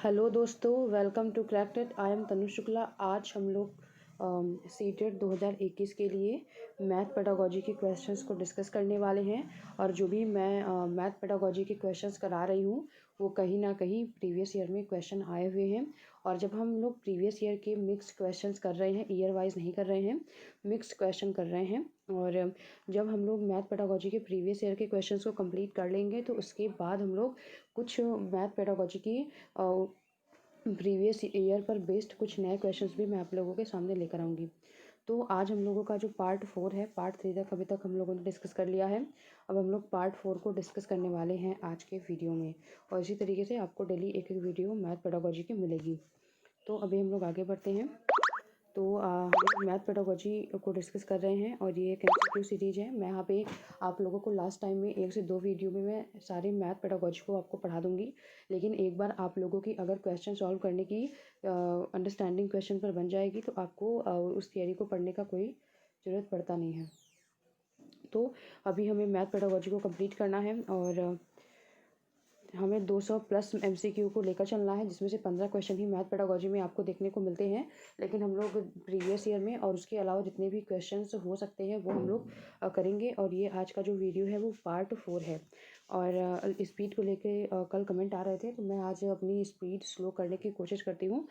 Hello दोस्तों, welcome to cracked. I am Tanu Shukla. आज हम लोग सीटेट 2021 के लिए मैथ पेडागोजी के क्वेश्चंस को डिस्कस करने वाले हैं। और जो भी मैं मैथ पेडागोजी के क्वेश्चंस करा रही हूँ वो कहीं ना कहीं प्रीवियस ईयर में क्वेश्चन आए हुए हैं। और जब हम लोग प्रीवियस ईयर के मिक्स क्वेश्चंस कर रहे हैं, ईयर वाइज नहीं कर रहे हैं, मिक्स क्वेश्चन कर रहे हैं। और जब हम लोग मैथ पेडागोजी के प्रीवियस ईयर के क्वेश्चंस को कंप्लीट कर लेंगे तो उसके बाद हम लोग कुछ मैथ पेडागोजी की प्रीवियस ईयर पर बेस्ड कुछ नए क्वेश्चंस भी मैं आप लोगों के सामने लेकर आऊँगी। तो आज हम लोगों का जो पार्ट 4 है, पार्ट 3 तक अभी तक हम लोगों ने डिस्कस कर लिया है। अब हम लोग पार्ट 4 को डिस्कस करने वाले हैं आज के वीडियो में। और इसी तरीके से आपको डेली एक एक वीडियो मैथ पेडागोजी की मिलेगी। तो अभी हम लोग आगे बढ़ते हैं। तो हम लोग मैथ पेडागोजी को डिस्कस कर रहे हैं और ये एक एमसीक्यू सीरीज है। मैं यहाँ पे आप लोगों को लास्ट टाइम में 1 से 2 वीडियो में मैं सारे मैथ पेडागोजी को आपको पढ़ा दूंगी। लेकिन एक बार आप लोगों की अगर क्वेश्चन सॉल्व करने की अंडरस्टैंडिंग क्वेश्चन पर बन जाएगी तो आपको उस थियरी को पढ़ने का कोई ज़रूरत पड़ता नहीं है। तो अभी हमें मैथ पेडागोजी को कंप्लीट करना है और हमें 200 प्लस एमसीक्यू को लेकर चलना है, जिसमें से 15 क्वेश्चन ही मैथ पेडागोजी में आपको देखने को मिलते हैं। लेकिन हम लोग प्रीवियस ईयर में और उसके अलावा जितने भी क्वेश्चंस हो सकते हैं वो हम लोग करेंगे। और ये आज का जो वीडियो है वो पार्ट 4 है। और स्पीड को लेके कल कमेंट आ रहे थे तो मैं आज अपनी स्पीड स्लो करने की कोशिश करती हूँ।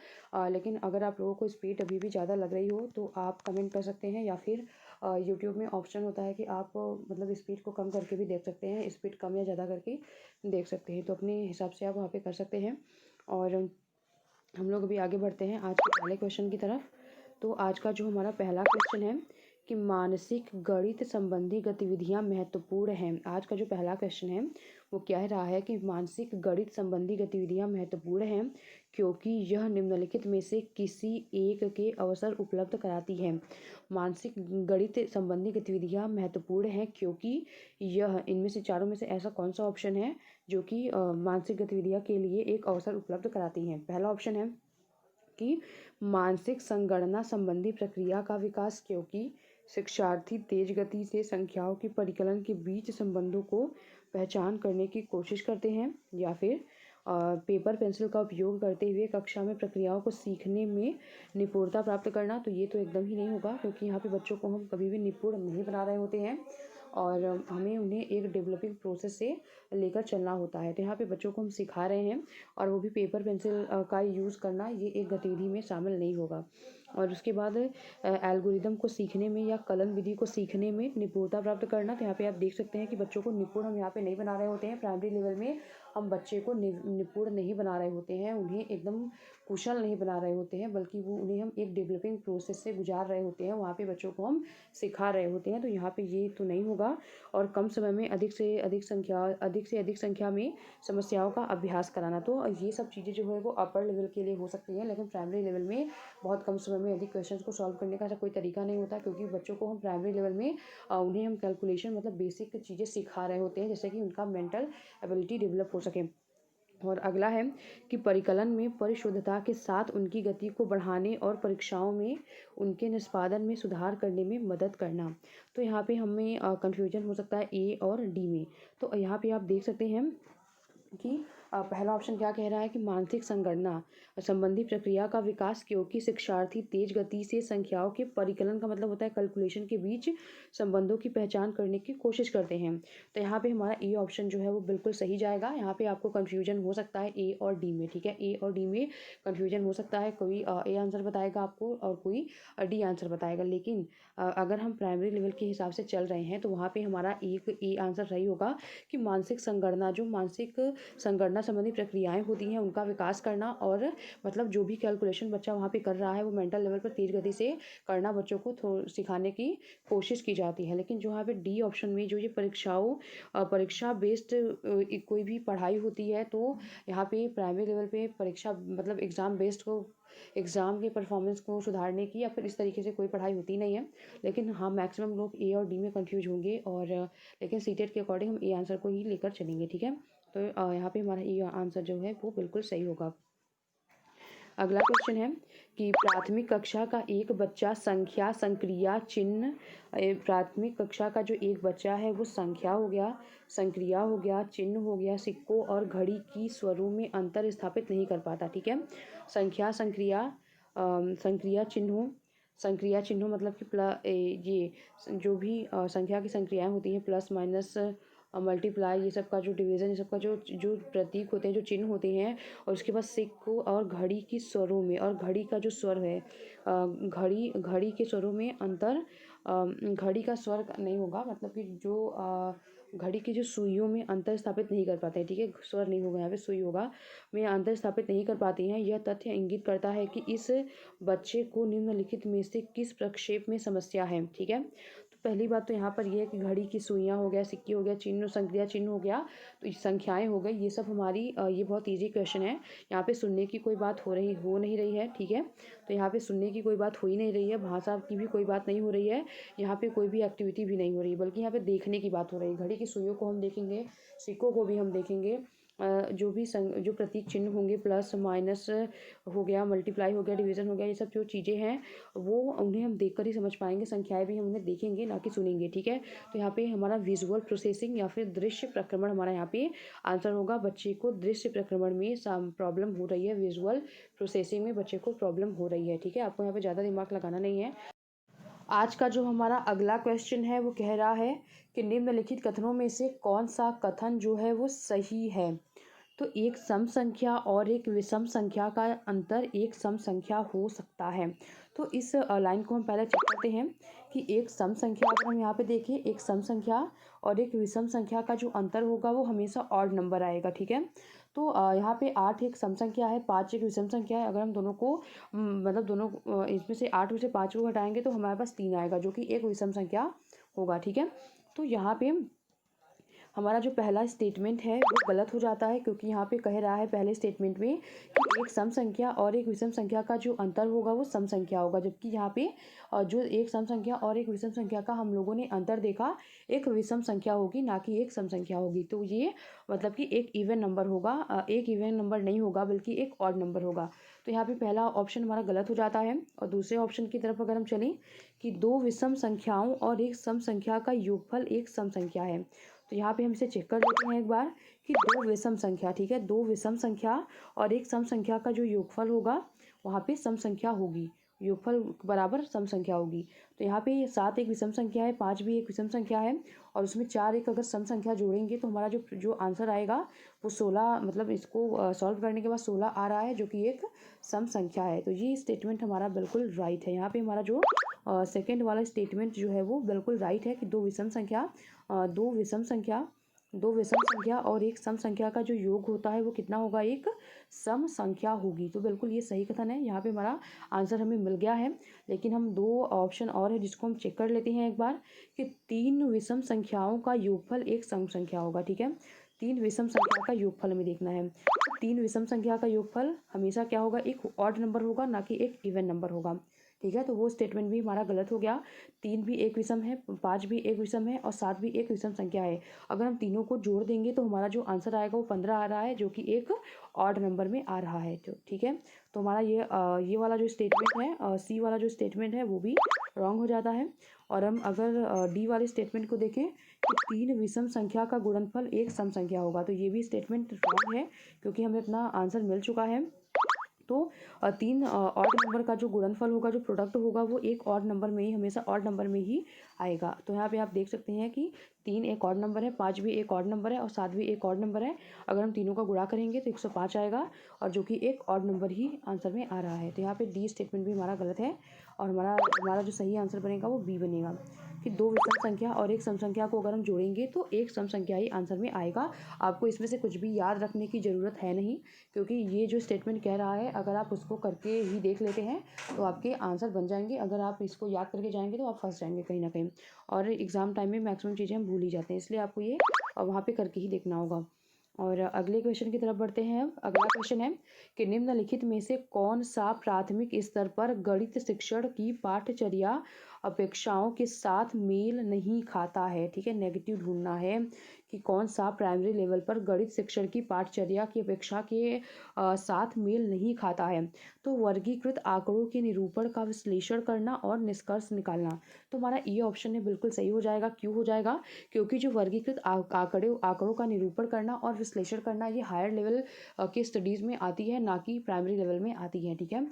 लेकिन अगर आप लोगों को स्पीड अभी भी ज़्यादा लग रही हो तो आप कमेंट कर सकते हैं, या फिर यूट्यूब में ऑप्शन होता है कि आप मतलब स्पीड को कम करके भी देख सकते हैं, स्पीड कम या ज़्यादा करके देख सकते हैं। तो अपने हिसाब से आप वहाँ पे कर सकते हैं। और हम लोग अभी आगे बढ़ते हैं आज के पहले क्वेश्चन की तरफ। तो आज का जो हमारा पहला क्वेश्चन है कि मानसिक गणित संबंधी गतिविधियां महत्वपूर्ण हैं। आज का जो पहला क्वेश्चन है वो कह रहा है कि मानसिक गणित संबंधी गतिविधियां महत्वपूर्ण हैं क्योंकि यह निम्नलिखित में से किसी एक के अवसर उपलब्ध कराती है। मानसिक गणित संबंधी गतिविधियां महत्वपूर्ण हैं क्योंकि यह, इनमें से चारों में से ऐसा कौन सा ऑप्शन है जो कि मानसिक गतिविधियां के लिए एक अवसर उपलब्ध कराती हैं। पहला ऑप्शन है कि मानसिक संगणना संबंधी प्रक्रिया का विकास क्योंकि शिक्षार्थी तेज गति से संख्याओं की परिकलन के बीच संबंधों को पहचान करने की कोशिश करते हैं, या फिर पेपर पेंसिल का उपयोग करते हुए कक्षा में प्रक्रियाओं को सीखने में निपुणता प्राप्त करना। तो ये तो एकदम ही नहीं होगा, क्योंकि यहाँ पे बच्चों को हम कभी भी निपुण नहीं बना रहे होते हैं और हमें उन्हें एक डेवलपिंग प्रोसेस से लेकर चलना होता है। तो यहाँ पे बच्चों को हम सिखा रहे हैं और वो भी पेपर पेंसिल का यूज़ करना, ये एक गतिविधि में शामिल नहीं होगा। और उसके बाद एल्गोरिदम को सीखने में या कलन विधि को सीखने में निपुणता प्राप्त करना। तो यहाँ पे आप देख सकते हैं कि बच्चों को निपुण हम यहाँ पे नहीं बना रहे होते हैं। प्राइमरी लेवल में हम बच्चे को निपुण नहीं बना रहे होते हैं, उन्हें एकदम कुशल नहीं बना रहे होते हैं, बल्कि वो उन्हें हम एक डेवलपिंग प्रोसेस से गुजार रहे होते हैं। वहाँ पे बच्चों को हम सिखा रहे होते हैं। तो यहाँ पे ये तो नहीं होगा। और कम समय में अधिक से अधिक संख्या में समस्याओं का अभ्यास कराना। तो ये सब चीज़ें जो है वो अपर लेवल के लिए हो सकती हैं, लेकिन प्राइमरी लेवल में बहुत कम समय में अधिक क्वेश्चंस को सॉल्व करने का ऐसा कोई तरीका नहीं होता, क्योंकि बच्चों को हम प्राइमरी लेवल में उन्हें हम कैलकुलेशन मतलब बेसिक चीज़ें सिखा रहे होते हैं, जैसे कि उनका मेंटल एबिलिटी डेवलप हो सके। और अगला है कि परिकलन में परिशुद्धता के साथ उनकी गति को बढ़ाने और परीक्षाओं में उनके निष्पादन में सुधार करने में मदद करना। तो यहाँ पे हमें कंफ्यूजन हो सकता है ए और डी में। तो यहाँ पे आप देख सकते हैं कि पहला ऑप्शन क्या कह रहा है कि मानसिक संगणना संबंधी प्रक्रिया का विकास क्योंकि शिक्षार्थी तेज गति से संख्याओं के परिकलन का मतलब होता है कैलकुलेशन के बीच संबंधों की पहचान करने की कोशिश करते हैं। तो यहाँ पे हमारा ए ऑप्शन जो है वो बिल्कुल सही जाएगा। यहाँ पे आपको कन्फ्यूजन हो सकता है ए और डी में, ठीक है, ए और डी में कन्फ्यूजन हो सकता है। कोई ए आंसर बताएगा आपको और कोई डी आंसर बताएगा। लेकिन अगर हम प्राइमरी लेवल के हिसाब से चल रहे हैं तो वहाँ पे हमारा एक ए आंसर सही होगा कि मानसिक संगणना, जो मानसिक संगणना संबंधी प्रक्रियाएं होती हैं उनका विकास करना, और मतलब जो भी कैलकुलेशन बच्चा वहाँ पे कर रहा है वो मेंटल लेवल पर तेज गति से करना बच्चों को सिखाने की कोशिश की जाती है। लेकिन जो यहाँ पे डी ऑप्शन में जो ये परीक्षा बेस्ड कोई भी पढ़ाई होती है, तो यहाँ पे प्राइमरी लेवल पे परीक्षा मतलब एग्ज़ाम बेस्ड को, एग्ज़ाम के परफॉर्मेंस को सुधारने की या फिर इस तरीके से कोई पढ़ाई होती नहीं है। लेकिन हाँ, मैक्सिमम लोग ए और डी में कंफ्यूज होंगे, और लेकिन सीटेट के अकॉर्डिंग हम ए आंसर को ही लेकर चलेंगे, ठीक है। तो यहाँ पे हमारा ये आंसर जो है वो बिल्कुल सही होगा। अगला क्वेश्चन है कि प्राथमिक कक्षा का एक बच्चा संख्या, संक्रिया, चिन्ह। प्राथमिक कक्षा का जो एक बच्चा है वो संख्या हो गया, संक्रिया हो गया, चिन्ह हो गया, सिक्कों और घड़ी की स्वरों में अंतर स्थापित नहीं कर पाता। ठीक है, संख्या, संक्रिया, संक्रिया चिन्हों, संक्रिया चिन्हों मतलब कि ये जो भी संख्या की संक्रियाएं होती हैं, प्लस माइनस मल्टीप्लाई, ये सब का जो डिवीज़न, ये सब का जो जो प्रतीक होते हैं, जो चिन्ह होते हैं, और उसके बाद सिक्कों और घड़ी की स्वरों में, और घड़ी का जो स्वर है, घड़ी घड़ी के स्वरों में अंतर, घड़ी का स्वर नहीं होगा, मतलब कि जो घड़ी की जो सुइयों में अंतर स्थापित नहीं कर पाते हैं। ठीक है, स्वर नहीं होगा यहाँ पे, सुई होगा, में अंतर स्थापित नहीं कर पाती हैं। यह तथ्य इंगित करता है कि इस बच्चे को निम्नलिखित में से किस प्रक्षेप में समस्या है। ठीक है, तो पहली बात तो यहाँ पर यह है कि घड़ी की सुइयाँ हो गया, सिक्के हो गया, चिन्ह, संक्रिया चिन्ह हो गया, तो ये संख्याएं हो गई, ये सब हमारी ये बहुत ईजी क्वेश्चन है। यहाँ पे सुनने की कोई बात हो नहीं रही है। ठीक है, तो यहाँ पे सुनने की कोई बात हो ही नहीं रही है, भाषा की भी कोई बात नहीं हो रही है, यहाँ पे कोई भी एक्टिविटी भी नहीं हो रही है, बल्कि यहाँ पे देखने की बात हो रही है। घड़ी की सुइयों को हम देखेंगे, सिक्कों को भी हम देखेंगे, जो भी जो प्रतीक चिन्ह होंगे, प्लस माइनस हो गया, मल्टीप्लाई हो गया, डिवीज़न हो गया, ये सब जो चीज़ें हैं वो उन्हें हम देखकर ही समझ पाएंगे। संख्याएं भी हम उन्हें देखेंगे, ना कि सुनेंगे। ठीक है, तो यहाँ पे हमारा विजुअल प्रोसेसिंग या फिर दृश्य प्रक्रमण हमारा यहाँ पे आंसर होगा। बच्चे को दृश्य प्रक्रमण में प्रॉब्लम हो रही है, विजुअल प्रोसेसिंग में बच्चे को प्रॉब्लम हो रही है। ठीक है, आपको यहाँ पे ज़्यादा दिमाग लगाना नहीं है। आज का जो हमारा अगला क्वेश्चन है वो कह रहा है कि निम्नलिखित कथनों में से कौन सा कथन जो है वो सही है। तो एक सम संख्या और एक विषम संख्या का अंतर एक सम संख्या हो सकता है। तो इस लाइन को हम पहले चेक करते हैं कि एक सम संख्या, अगर हम यहाँ पे देखें, एक सम संख्या और एक विषम संख्या का जो अंतर होगा वो हमेशा ऑड नंबर आएगा। ठीक है, तो यहाँ पे 8 एक सम संख्या है, 5 एक विषम संख्या है। अगर हम दोनों को मतलब दोनों इसमें से 8 में से 5 को घटाएंगे तो हमारे पास 3 आएगा, जो कि एक विषम संख्या होगा। ठीक है, तो यहाँ पे हमारा जो पहला स्टेटमेंट है वो गलत हो जाता है, क्योंकि यहाँ पे कह रहा है पहले स्टेटमेंट में कि एक सम संख्या और एक विषम संख्या का जो अंतर होगा वो सम संख्या होगा, जबकि यहाँ पे जो एक सम संख्या और एक विषम संख्या का हम लोगों ने अंतर देखा, एक विषम संख्या होगी, ना कि एक सम संख्या होगी। तो ये मतलब कि एक इवन नंबर होगा, एक इवन नंबर नहीं होगा, बल्कि एक ऑड नंबर होगा। तो यहाँ पे पहला ऑप्शन हमारा गलत हो जाता है। और दूसरे ऑप्शन की तरफ अगर हम चलें कि दो विषम संख्याओं और एक सम संख्या का योगफल एक सम संख्या है, तो यहाँ पे हम इसे चेक कर लेते हैं एक बार कि दो विषम संख्या, ठीक है, दो विषम संख्या और एक सम संख्या का जो योगफल होगा वहाँ पे सम संख्या होगी, योगफल बराबर सम संख्या होगी। तो यहाँ पे 7 एक विषम संख्या है, 5 भी एक विषम संख्या है, और उसमें 4 एक अगर सम संख्या जोड़ेंगे तो हमारा जो जो आंसर आएगा वो 16, मतलब इसको सॉल्व करने के बाद 16 आ रहा है, जो कि एक सम संख्या है। तो ये स्टेटमेंट हमारा बिल्कुल राइट है। यहाँ पे हमारा जो सेकेंड वाला स्टेटमेंट जो है वो बिल्कुल राइट है कि दो विषम संख्या और एक सम संख्या का जो योग होता है वो कितना होगा, एक सम संख्या होगी। तो बिल्कुल ये सही कथन है। यहाँ पे हमारा आंसर हमें मिल गया है, लेकिन हम दो ऑप्शन और है जिसको हम चेक कर लेते हैं एक बार कि 3 विषम संख्याओं का योगफल एक सम संख्या होगा। ठीक है, 3 विषम संख्या का योगफल हमें देखना है। 3 विषम संख्या का योगफल हमेशा क्या होगा, एक ऑड नंबर होगा, ना कि एक इवन नंबर होगा। ठीक है, तो वो स्टेटमेंट भी हमारा गलत हो गया। 3 भी एक विषम है, 5 भी एक विषम है और 7 भी एक विषम संख्या है। अगर हम तीनों को जोड़ देंगे तो हमारा जो आंसर आएगा वो 15 आ रहा है, जो कि एक ऑड नंबर में आ रहा है। तो ठीक है, तो हमारा ये वाला जो स्टेटमेंट है, सी वाला जो स्टेटमेंट है वो भी रॉन्ग हो जाता है। और हम अगर डी वाले स्टेटमेंट को देखें कि 3 विषम संख्या का गुणनफल एक सम संख्या होगा, तो ये भी स्टेटमेंट रॉन्ग है, क्योंकि हमें अपना आंसर मिल चुका है। तो 3 ऑड नंबर का जो गुणनफल होगा, जो प्रोडक्ट होगा, वो एक ऑड नंबर में ही, हमेशा ऑड नंबर में ही आएगा। तो यहाँ पे आप देख सकते हैं कि 3 एक ऑड नंबर है, 5 भी एक ऑड नंबर है और 7 भी एक ऑड नंबर है। अगर हम तीनों का गुणा करेंगे तो 105 आएगा, और जो कि एक ऑड नंबर ही आंसर में आ रहा है। तो यहाँ पे डी स्टेटमेंट भी हमारा गलत है, और हमारा जो सही आंसर बनेगा वो बी बनेगा कि दो विषम संख्या और एक सम संख्या को अगर हम जोड़ेंगे तो एक सम संख्या ही आंसर में आएगा। आपको इसमें से कुछ भी याद रखने की ज़रूरत है नहीं, क्योंकि ये जो स्टेटमेंट कह रहा है अगर आप उसको करके ही देख लेते हैं तो आपके आंसर बन जाएंगे। अगर आप इसको याद करके जाएंगे तो आप फंस जाएंगे कहीं ना कहीं, और एग्ज़ाम टाइम में मैक्सिमम चीज़ें हम भूल ही जाते हैं, इसलिए आपको ये वहाँ पे करके ही देखना होगा। और अगले क्वेश्चन की तरफ बढ़ते हैं। अब अगला क्वेश्चन है कि निम्नलिखित में से कौन सा प्राथमिक स्तर पर गणित शिक्षण की पाठ्यचर्या अपेक्षाओं के साथ मेल नहीं खाता है। ठीक है, नेगेटिव ढूंढना है कि कौन सा प्राइमरी लेवल पर गणित शिक्षण की पाठचर्या की अपेक्षा के साथ मेल नहीं खाता है। तो वर्गीकृत आंकड़ों के निरूपण का विश्लेषण करना और निष्कर्ष निकालना। तो हमारा ये ऑप्शन है बिल्कुल सही हो जाएगा। क्यों हो जाएगा? क्योंकि जो वर्गीकृत आंकड़ों का निरूपण करना और विश्लेषण करना ये हायर लेवल की स्टडीज़ में आती है, ना कि प्राइमरी लेवल में आती है। ठीक है,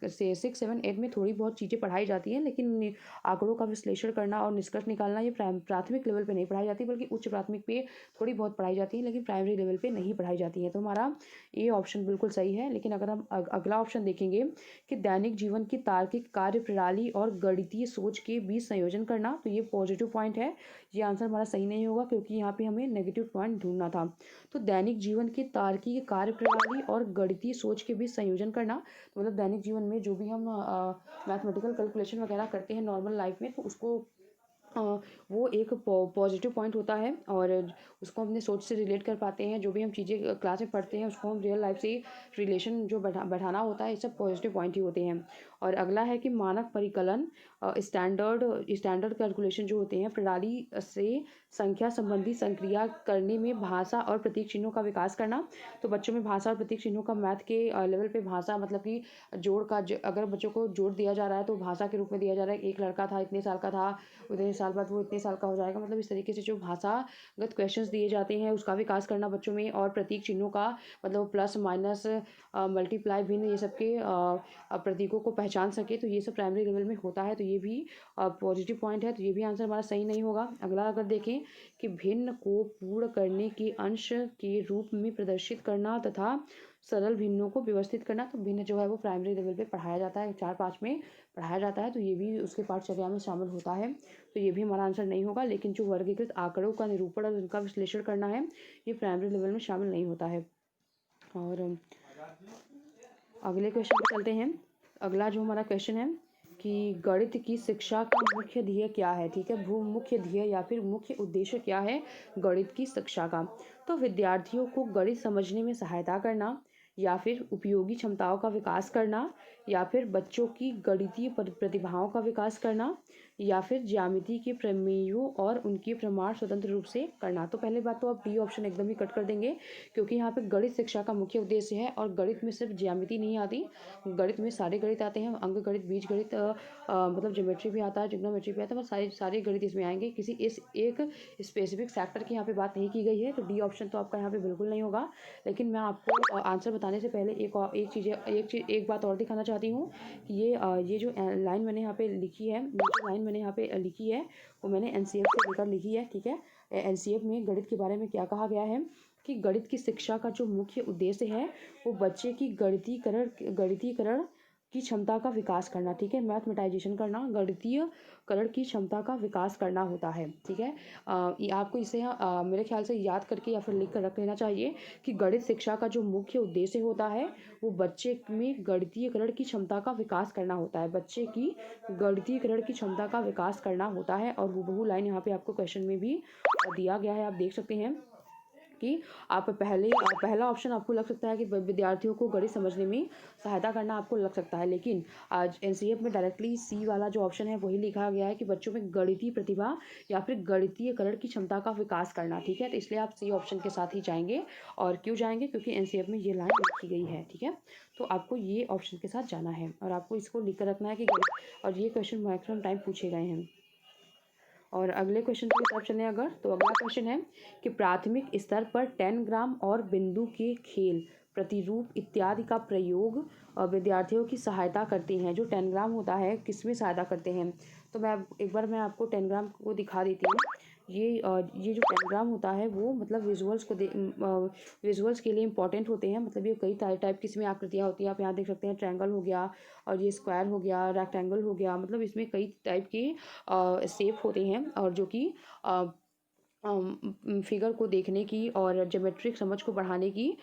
6, 7, 8 में थोड़ी बहुत चीज़ें पढ़ाई जाती हैं, लेकिन आंकड़ों का विश्लेषण करना और निष्कर्ष निकालना ये प्राथमिक लेवल पे नहीं पढ़ाई जाती, बल्कि उच्च प्राथमिक पे थोड़ी बहुत पढ़ाई जाती है, लेकिन प्राइमरी लेवल पे नहीं पढ़ाई जाती है। तो हमारा ये ऑप्शन बिल्कुल सही है। लेकिन अगर हम अगला ऑप्शन देखेंगे कि दैनिक जीवन की तार्किक कार्य प्रणाली और गणितीय सोच के बीच संयोजन करना, तो ये पॉजिटिव पॉइंट है। ये आंसर हमारा सही नहीं होगा, क्योंकि यहाँ पे हमें नेगेटिव पॉइंट ढूंढना था। तो दैनिक जीवन की तार्किक कार्य प्रणाली और गणितीय सोच के बीच संयोजन करना, तो मतलब दैनिक जीवन में जो भी हम मैथमेटिकल कैलकुलेशन वगैरह करते हैं नॉर्मल लाइफ में, तो उसको अ, वो एक पॉजिटिव पॉइंट होता है, और उसको अपने सोच से रिलेट कर पाते हैं। जो भी हम चीज़ें क्लास में पढ़ते हैं उसको हम रियल लाइफ से रिलेशन जो बैठाना होता है, ये सब पॉजिटिव पॉइंट ही होते हैं। और अगला है कि मानक परिकलन स्टैंडर्ड कैलकुलेशन जो होते हैं प्रणाली से संख्या संबंधी संक्रिया करने में भाषा और प्रतीक चिन्हों का विकास करना। तो बच्चों में भाषा और प्रतीक चिन्हों का मैथ के लेवल पे भाषा मतलब कि अगर बच्चों को जोड़ दिया जा रहा है तो भाषा के रूप में दिया जा रहा है। एक लड़का था, इतने साल का था, उतने साल बाद वो इतने साल का हो जाएगा। मतलब इस तरीके से जो भाषागत क्वेश्चंस दिए जाते हैं उसका विकास करना बच्चों में, और प्रतीक चिन्हों का मतलब प्लस माइनस मल्टीप्लाई भिन्न ये सब के प्रतीकों को पहचान सके, तो ये सब प्राइमरी लेवल में होता है। तो ये भी पॉजिटिव पॉइंट है। तो ये भी आंसर हमारा सही नहीं होगा। अगला अगर देखें कि भिन्न को पूर्ण करने के अंश के रूप में प्रदर्शित करना तथा सरल भिन्नों को व्यवस्थित करना, तो भिन्न जो है वो प्राइमरी लेवल पे पढ़ाया जाता है, 4-5 में पढ़ाया जाता है। तो ये भी उसके पाठचर्या में शामिल होता है। तो ये भी हमारा आंसर नहीं होगा। लेकिन जो वर्गीकृत आंकड़ों का निरूपण और उनका विश्लेषण करना है, ये प्राइमरी लेवल में शामिल नहीं होता है। और अगले क्वेश्चन पे चलते हैं। अगला जो हमारा क्वेश्चन है कि गणित की शिक्षा का मुख्य ध्येय क्या है। ठीक है, भू मुख्य ध्येय या फिर मुख्य उद्देश्य क्या है गणित की शिक्षा का। तो विद्यार्थियों को गणित समझने में सहायता करना, या फिर उपयोगी क्षमताओं का विकास करना, या फिर बच्चों की गणितीय प्रतिभाओं का विकास करना, या फिर ज्यामिति के प्रमेयों और उनके प्रमाण स्वतंत्र रूप से करना। तो पहले बात तो आप डी ऑप्शन एकदम ही कट कर देंगे, क्योंकि यहाँ पे गणित शिक्षा का मुख्य उद्देश्य है, और गणित में सिर्फ ज्यामिति नहीं आती, गणित में सारे गणित आते हैं। अंक गणित, बीज गणित, मतलब ज्योमेट्री भी आता है, ट्रिग्नोमेट्री भी आता है, मतलब सारे गणित इसमें आएंगे। किसी इस एक स्पेसिफिक सेक्टर की यहाँ पे बात नहीं की गई है। तो डी ऑप्शन तो आपका यहाँ पे बिल्कुल नहीं होगा। लेकिन मैं आपको आंसर बताने से पहले एक बात और दिखाना चाहती हूँ कि ये जो लाइन मैंने यहाँ पे लिखी है, वो मैंने एनसीएफ से लेकर लिखी है। ठीक है, एनसीएफ में गणित के बारे में क्या कहा गया है कि गणित की शिक्षा का जो मुख्य उद्देश्य है वो बच्चे की गणितीकरण की क्षमता का विकास करना। ठीक है, मैथमेटाइजेशन करना, गणितीयकरण की क्षमता का विकास करना होता है। ठीक है, ये आपको इसे मेरे ख्याल से याद करके या फिर लिख कर रख लेना चाहिए कि गणित शिक्षा का जो मुख्य उद्देश्य होता है वो बच्चे में गणितीयकरण की क्षमता का विकास करना होता है, बच्चे की गणितीयकरण की क्षमता का विकास करना होता है। और हूबहू लाइन यहाँ पे आपको क्वेश्चन में भी दिया गया है, आप देख सकते हैं कि पहला ऑप्शन आपको लग सकता है कि विद्यार्थियों को गणित समझने में सहायता करना आपको लग सकता है, लेकिन आज एनसीएफ में डायरेक्टली सी वाला जो ऑप्शन है वही लिखा गया है कि बच्चों में गणितीय प्रतिभा या फिर गणितीयकरण की क्षमता का विकास करना। ठीक है, तो इसलिए आप सी ऑप्शन के साथ ही जाएंगे। और क्यों जाएंगे? क्योंकि एनसीएफ में ये लाइन लिखी गई है। ठीक है, तो आपको ये ऑप्शन के साथ जाना है, और आपको इसको लिख कर रखना है कि और ये क्वेश्चन मैक्सिमम टाइम पूछे गए हैं। और अगले क्वेश्चन की तरफ चलें अगर, तो अगला क्वेश्चन है कि प्राथमिक स्तर पर 10 ग्राम और बिंदु के खेल, प्रतिरूप इत्यादि का प्रयोग विद्यार्थियों की सहायता करते हैं। जो 10 ग्राम होता है किस में सहायता करते हैं? तो मैं आपको 10 ग्राम को दिखा देती हूँ। ये जो 10 ग्राम होता है वो मतलब विजुअल्स के लिए इंपॉर्टेंट होते हैं। मतलब ये कई टाइप की इसमें आकृतियाँ होती हैं। आप यहाँ देख सकते हैं ट्रायंगल हो गया, और ये स्क्वायर हो गया, रेक्टेंगल हो गया, मतलब इसमें कई टाइप के शेप होते हैं, और जो कि फिगर को देखने की और ज्योमेट्रिक समझ को बढ़ाने की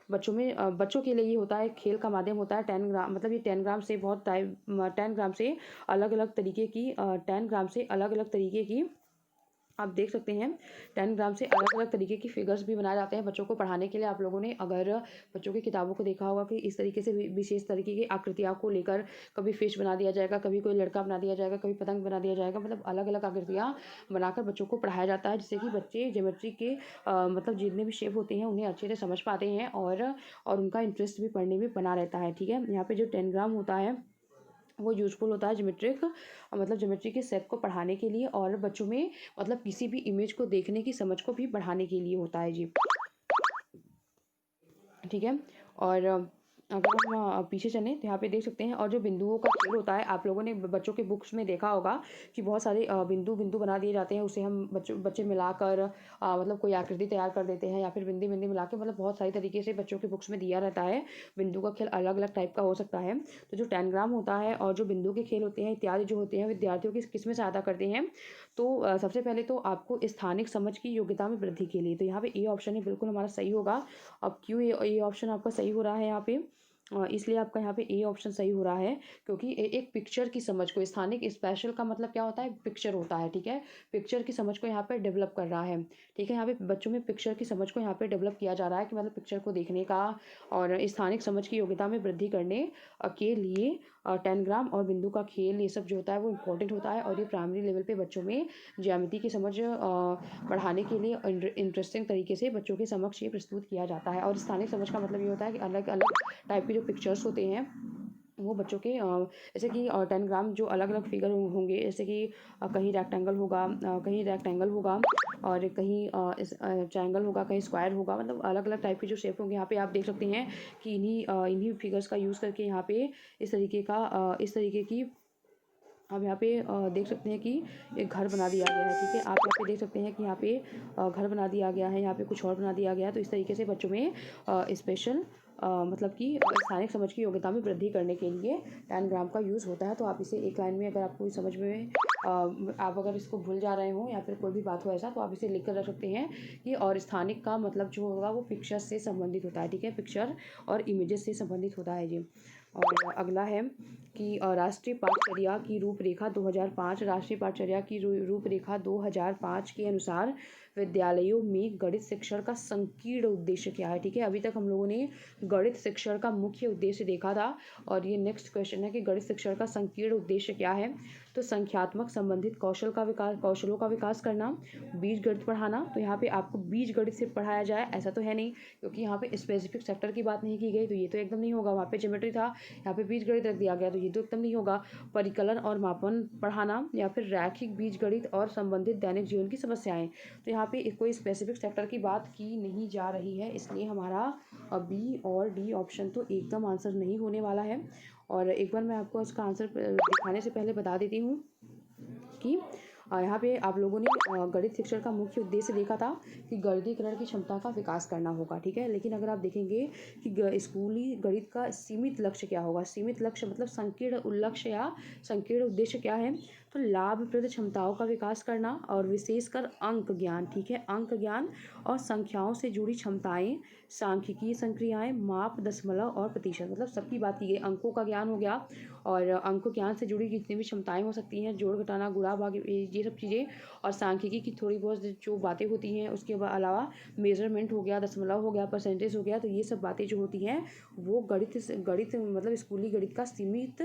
बच्चों के लिए ये होता है, खेल का माध्यम होता है। 10 ग्राम मतलब ये 10 ग्राम से 10 ग्राम से अलग अलग तरीके की आप देख सकते हैं 10 ग्राम से अलग अलग तरीके की फिगर्स भी बनाए जाते हैं बच्चों को पढ़ाने के लिए। आप लोगों ने अगर बच्चों की किताबों को देखा होगा कि इस तरीके से विशेष तरीके की आकृतियों को लेकर कभी फिश बना दिया जाएगा, कभी कोई लड़का बना दिया जाएगा, कभी पतंग बना दिया जाएगा, मतलब अलग अलग आकृतियाँ बनाकर बच्चों को पढ़ाया जाता है, जिससे कि बच्चे ज्योमेट्री के मतलब जितने भी शेप होते हैं उन्हें अच्छे से समझ पाते हैं और उनका इंटरेस्ट भी पढ़ने में बना रहता है। ठीक है, यहाँ पे जो 10 ग्राम होता है वो यूज़फुल होता है ज्योमेट्री के सेट को पढ़ाने के लिए और बच्चों में मतलब किसी भी इमेज को देखने की समझ को भी बढ़ाने के लिए होता है जी। ठीक है, और अगर हम पीछे चलें तो यहाँ पे देख सकते हैं। और जो बिंदुओं का खेल होता है, आप लोगों ने बच्चों के बुक्स में देखा होगा कि बहुत सारे बिंदु बिंदु बना दिए जाते हैं, उसे हम बच्चे मिलाकर मतलब कोई आकृति तैयार कर देते हैं, या फिर बिंदी बिंदी मिला के, मतलब बहुत सारी तरीके से बच्चों के बुक्स में दिया रहता है। बिंदु का खेल अलग अलग टाइप का हो सकता है। तो जो 10 ग्राम होता है और जो बिंदु के खेल होते हैं इत्यादि जो होते हैं, विद्यार्थियों की किस में सहायता करते हैं। तो सबसे पहले तो आपको स्थानिक समझ की योग्यता में वृद्धि के लिए, तो यहाँ पे ए ऑप्शन है बिल्कुल हमारा सही होगा। अब क्यों ए ऑप्शन आपका सही हो रहा है यहाँ पे, इसलिए आपका यहाँ पे ए ऑप्शन सही हो रहा है क्योंकि एक पिक्चर की समझ को, स्थानिक स्पेशल का मतलब क्या होता है, पिक्चर होता है। ठीक है, पिक्चर की समझ को यहाँ पे डेवलप कर रहा है। ठीक है, यहाँ पे बच्चों में पिक्चर की समझ को यहाँ पे डेवलप किया जा रहा है कि मतलब पिक्चर को देखने का और स्थानिक समझ की योग्यता में वृद्धि करने के लिए 10 ग्राम और बिंदु का खेल ये सब जो होता है वो इम्पोर्टेंट होता है। और ये प्राइमरी लेवल पे बच्चों में ज्यामिति की समझ बढ़ाने के लिए इंटरेस्टिंग तरीके से बच्चों के समक्ष ये प्रस्तुत किया जाता है। और स्थानिक समझ का मतलब ये होता है कि अलग अलग टाइप के जो पिक्चर्स होते हैं वो बच्चों के जैसे कि 10 ग्राम जो अलग अलग फिगर होंगे, जैसे कि कहीं रेक्टेंगल होगा, और कहीं ट्रायंगल होगा, कहीं स्क्वायर होगा, मतलब अलग अलग टाइप के जो शेप होंगे। यहाँ पे आप देख सकते हैं कि इन्हीं फिगर्स का यूज़ करके यहाँ पे इस तरीके की आप यहाँ पे देख सकते हैं कि एक घर बना दिया गया है। ठीक है, आप यहाँ पे देख सकते हैं कि यहाँ पे घर बना दिया गया है, यहाँ पे कुछ और बना दिया गया है। तो इस तरीके से बच्चों में स्पेशल मतलब कि स्थानिक समझ की योग्यता में वृद्धि करने के लिए 10 ग्राम का यूज़ होता है। तो आप इसे एक लाइन में, अगर आपको समझ में आप अगर इसको भूल जा रहे हो या फिर कोई भी बात हो ऐसा, तो आप इसे लिख कर रख सकते हैं कि और स्थानिक का मतलब जो होगा वो पिक्चर से संबंधित होता है। ठीक है, पिक्चर और इमेजेस से संबंधित होता है जी। और अगला है कि राष्ट्रीय पाठचर्या की रूपरेखा 2005, राष्ट्रीय पाठचर्या की रूपरेखा 2005 के अनुसार विद्यालयों में गणित शिक्षण का संकीर्ण उद्देश्य क्या है। ठीक है, अभी तक हम लोगों ने गणित शिक्षण का मुख्य उद्देश्य देखा था और ये नेक्स्ट क्वेश्चन है कि गणित शिक्षण का संकीर्ण उद्देश्य क्या है। तो संख्यात्मक संबंधित कौशलों का विकास करना, बीज गणित पढ़ाना। तो यहाँ पे आपको बीज गणित सिर्फ पढ़ाया जाए ऐसा तो है नहीं, क्योंकि यहाँ पे स्पेसिफिक सेक्टर की बात नहीं की गई, तो ये तो एकदम नहीं होगा। वहाँ पे ज्योमेट्री था, यहाँ पे बीज गणित रख दिया गया, तो ये तो एकदम नहीं होगा। परिकलन और मापन पढ़ाना, या फिर रैखिक बीज गणित और संबंधित दैनिक जीवन की समस्याएं। तो यहाँ पे कोई स्पेसिफिक सेक्टर की बात की नहीं जा रही है, इसलिए हमारा बी और डी ऑप्शन तो एकदम आंसर नहीं होने वाला है। और एक बार मैं आपको इसका आंसर दिखाने से पहले बता देती हूँ कि यहाँ पे आप लोगों ने गणित शिक्षण का मुख्य उद्देश्य देखा था कि गणितीकरण की क्षमता का विकास करना होगा। ठीक है, लेकिन अगर आप देखेंगे कि स्कूली गणित का सीमित लक्ष्य क्या होगा, सीमित लक्ष्य मतलब संकीर्ण लक्ष्य या संकीर्ण उद्देश्य क्या है, तो लाभप्रद क्षमताओं का विकास करना और विशेषकर अंक ज्ञान। ठीक है, अंक ज्ञान और संख्याओं से जुड़ी क्षमताएं, सांख्यिकीय संक्रियाएं, माप, दशमलव और प्रतिशत, मतलब सबकी बात की गई। अंकों का ज्ञान हो गया और अंक ज्ञान से जुड़ी जितनी भी क्षमताएं हो सकती हैं, जोड़ घटाना गुणा भाग, ये सब चीज़ें, और सांख्यिकी की थोड़ी बहुत जो बातें होती हैं। उसके अलावा मेजरमेंट हो गया, दशमलव हो गया, परसेंटेज हो गया। तो ये सब बातें जो होती हैं वो गणित मतलब स्कूली गणित का सीमित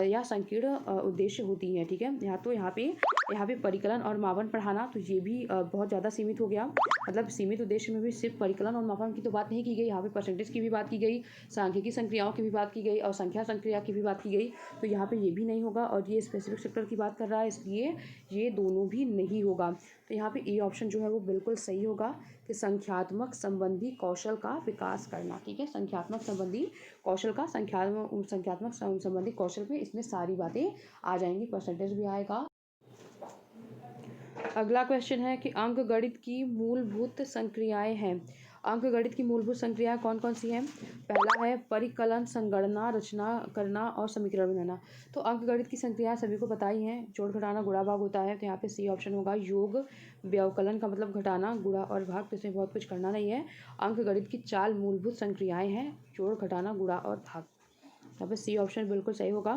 या संकीर्ण उद्देश्य होती हैं। ठीक है, यहाँ पे परिकलन और मापन पढ़ाना, तो ये भी बहुत ज़्यादा सीमित हो गया। मतलब सीमित उद्देश्य में भी सिर्फ परिकलन और मापन की तो बात नहीं की गई, यहाँ पे परसेंटेज की भी बात की गई, सांख्यिकी संक्रियाओं की भी बात की गई और संख्या संक्रिया की भी बात की गई। तो यहाँ पे ये भी नहीं होगा और ये स्पेसिफिक सेक्टर की बात कर रहा है, इसलिए ये दोनों भी नहीं होगा। तो यहाँ पे ए ऑप्शन जो है वो बिल्कुल सही होगा कि संख्यात्मक संबंधी कौशल का विकास करना। ठीक है, संख्यात्मक संबंधी कौशल का संख्यात्मक संबंधी कौशल में इसमें सारी बातें आ जाएंगी, परसेंटेज भी आएगा। अगला क्वेश्चन है कि अंक गणित की मूलभूत संक्रियाएं हैं। अंक गणित की मूलभूत संक्रियाएं कौन कौन सी हैं। पहला है परिकलन, संगणना, रचना करना और समीकरण बनाना। तो अंक गणित की संक्रियाएं सभी को पता ही हैं, जोड़ घटाना गुणा भाग होता है, तो यहाँ पे सी ऑप्शन होगा। योग, व्यवकलन का मतलब घटाना, गुणा और भाग, तो इसमें बहुत कुछ करना नहीं है। अंक गणित की 4 मूलभूत संक्रियाएं हैं, जोड़ घटाना गुणा और भाग। यहाँ पे सी ऑप्शन बिल्कुल सही होगा।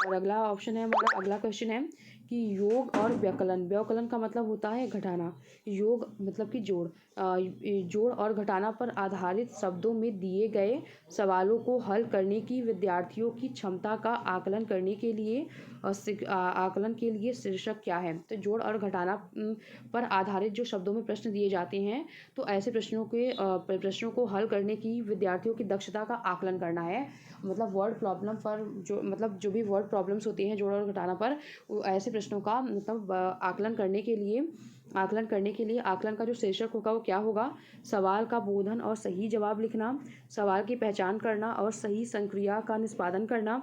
और अगला ऑप्शन है हमारा, अगला क्वेश्चन है कि योग और व्यवकलन, व्यवकलन का मतलब होता है घटाना, योग मतलब कि जोड़, जोड़ और घटाना पर आधारित शब्दों में दिए गए सवालों को हल करने की विद्यार्थियों की क्षमता का आकलन करने के लिए आकलन के लिए शीर्षक क्या है। तो जोड़ और घटाना पर आधारित जो शब्दों में प्रश्न दिए जाते हैं, तो ऐसे प्रश्नों को हल करने की विद्यार्थियों की दक्षता का आकलन करना है। मतलब वर्ड प्रॉब्लम पर जो भी वर्ड प्रॉब्लम्स होती हैं जोड़ और घटाना पर, ऐसे प्रश्नों का मतलब आकलन करने के लिए आकलन का जो शीर्षक होगा वो क्या होगा। सवाल का बोधन और सही जवाब लिखना, सवाल की पहचान करना और सही संक्रिया का निष्पादन करना,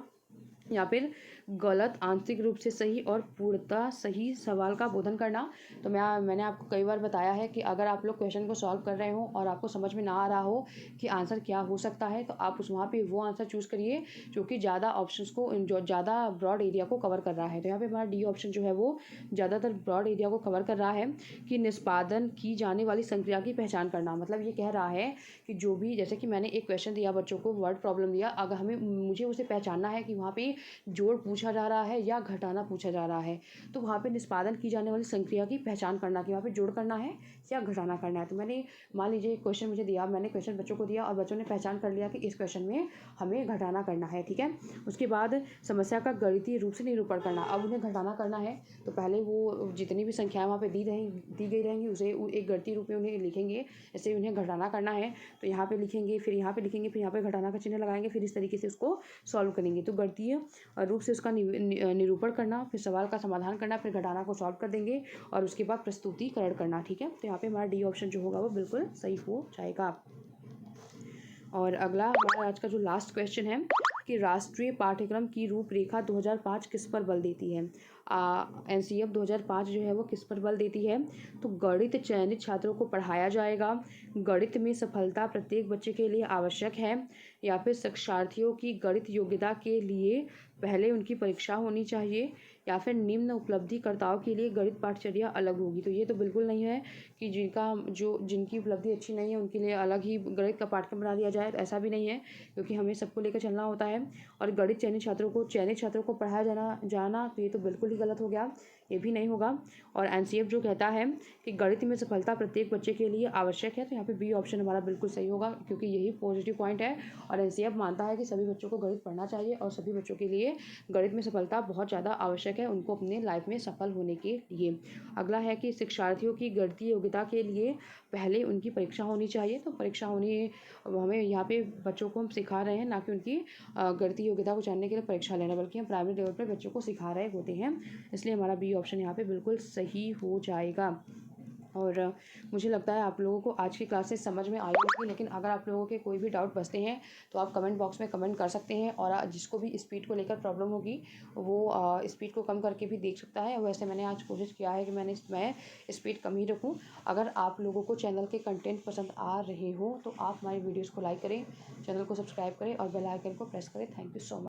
या फिर गलत, आंशिक रूप से सही और पूर्णतः सही सवाल का बोधन करना। तो मैंने आपको कई बार बताया है कि अगर आप लोग क्वेश्चन को सॉल्व कर रहे हो और आपको समझ में ना आ रहा हो कि आंसर क्या हो सकता है, तो आप वहाँ पे वो आंसर चूज़ करिए जो कि ज़्यादा ऑप्शंस को, जो ज़्यादा ब्रॉड एरिया को कवर कर रहा है। तो यहाँ पे हमारा डी ऑप्शन जो है वो ज़्यादातर ब्रॉड एरिया को कवर कर रहा है कि निष्पादन की जाने वाली संक्रिया की पहचान करना। मतलब ये कह रहा है कि जो भी, जैसे कि मैंने एक क्वेश्चन दिया बच्चों को, वर्ड प्रॉब्लम दिया, अगर मुझे उसे पहचानना है कि वहाँ पे जोड़ पूछा जा रहा है या घटाना पूछा जा रहा है, तो वहाँ पे निष्पादन की जाने वाली संक्रिया की पहचान करना कि वहाँ पे जोड़ करना है या घटाना करना है। तो मैंने, मान लीजिए क्वेश्चन मुझे दिया, मैंने क्वेश्चन बच्चों को दिया और बच्चों ने पहचान कर लिया कि इस क्वेश्चन में हमें घटाना करना है, ठीक है। उसके बाद समस्या का गणितीय रूप से निरूपण करना। अब उन्हें घटाना करना है तो पहले वो जितनी भी संख्याएं वहाँ पे दी गई रहेंगी उसे एक गणितीय रूप में उन्हें लिखेंगे। जैसे उन्हें घटाना करना है तो यहाँ पे लिखेंगे, फिर यहाँ पे लिखेंगे, फिर यहाँ पे घटाना का चिन्ह लगाएंगे, फिर इस तरीके से उसको सॉल्व करेंगे। तो गणितीय रूप से उसका निरूपण करना, फिर सवाल का समाधान करना, फिर घटाना को सॉल्व कर देंगे और उसके बाद प्रस्तुतिकरण करना, ठीक है। तो यहाँ पे हमारा डी ऑप्शन जो होगा वो बिल्कुल सही हो जाएगा। और अगला हमारा आज का जो लास्ट क्वेश्चन है कि राष्ट्रीय पाठ्यक्रम की रूपरेखा 2005 किस पर बल देती है। एनसीईएफ 2005 जो है वो किस पर बल देती है। तो गणित चयनित छात्रों को पढ़ाया जाएगा, गणित में सफलता प्रत्येक बच्चे के लिए आवश्यक है, या फिर शिक्षार्थियों की गणित योग्यता के लिए पहले उनकी परीक्षा होनी चाहिए, या फिर निम्न उपलब्धिकर्ताओं के लिए गणित पाठचर्या अलग होगी। तो ये तो बिल्कुल नहीं है कि जिनकी उपलब्धि अच्छी नहीं है उनके लिए अलग ही गणित का पाठ्यक्रम बना दिया जाए, तो ऐसा भी नहीं है, क्योंकि हमें सबको लेकर चलना होता है। और गणित चयनित छात्रों को पढ़ाया जाना तो ये तो बिल्कुल ही गलत हो गया, ये भी नहीं होगा। और एनसीईएफ जो कहता है कि गणित में सफलता प्रत्येक बच्चे के लिए आवश्यक है, तो यहाँ पे बी ऑप्शन हमारा बिल्कुल सही होगा, क्योंकि यही पॉजिटिव पॉइंट है। और एनसीईएफ मानता है कि सभी बच्चों को गणित पढ़ना चाहिए और सभी बच्चों के लिए गणित में सफलता बहुत ज़्यादा आवश्यक है उनको अपने लाइफ में सफल होने के लिए। अगला है कि शिक्षार्थियों की गणितीय योग्यता के लिए पहले उनकी परीक्षा होनी चाहिए। तो परीक्षा होनी, हमें यहाँ पे बच्चों को हम सिखा रहे हैं, ना कि उनकी गणितीय योग्यता को जानने के लिए परीक्षा लेना, बल्कि हम प्राइमरी लेवल पर बच्चों को सिखा रहे होते हैं। इसलिए हमारा बी ऑप्शन यहाँ पे बिल्कुल सही हो जाएगा। और मुझे लगता है आप लोगों को आज की क्लासेस समझ में आई होगी, लेकिन अगर आप लोगों के कोई भी डाउट बचते हैं तो आप कमेंट बॉक्स में कमेंट कर सकते हैं। और जिसको भी स्पीड को लेकर प्रॉब्लम होगी वो स्पीड को कम करके भी देख सकता है। वैसे मैंने आज कोशिश किया है कि मैं स्पीड कम ही रखूँ। अगर आप लोगों को चैनल के कंटेंट पसंद आ रहे हो तो आप हमारी वीडियोज़ को लाइक करें, चैनल को सब्सक्राइब करें और बेल आइकन को प्रेस करें। Thank you so much.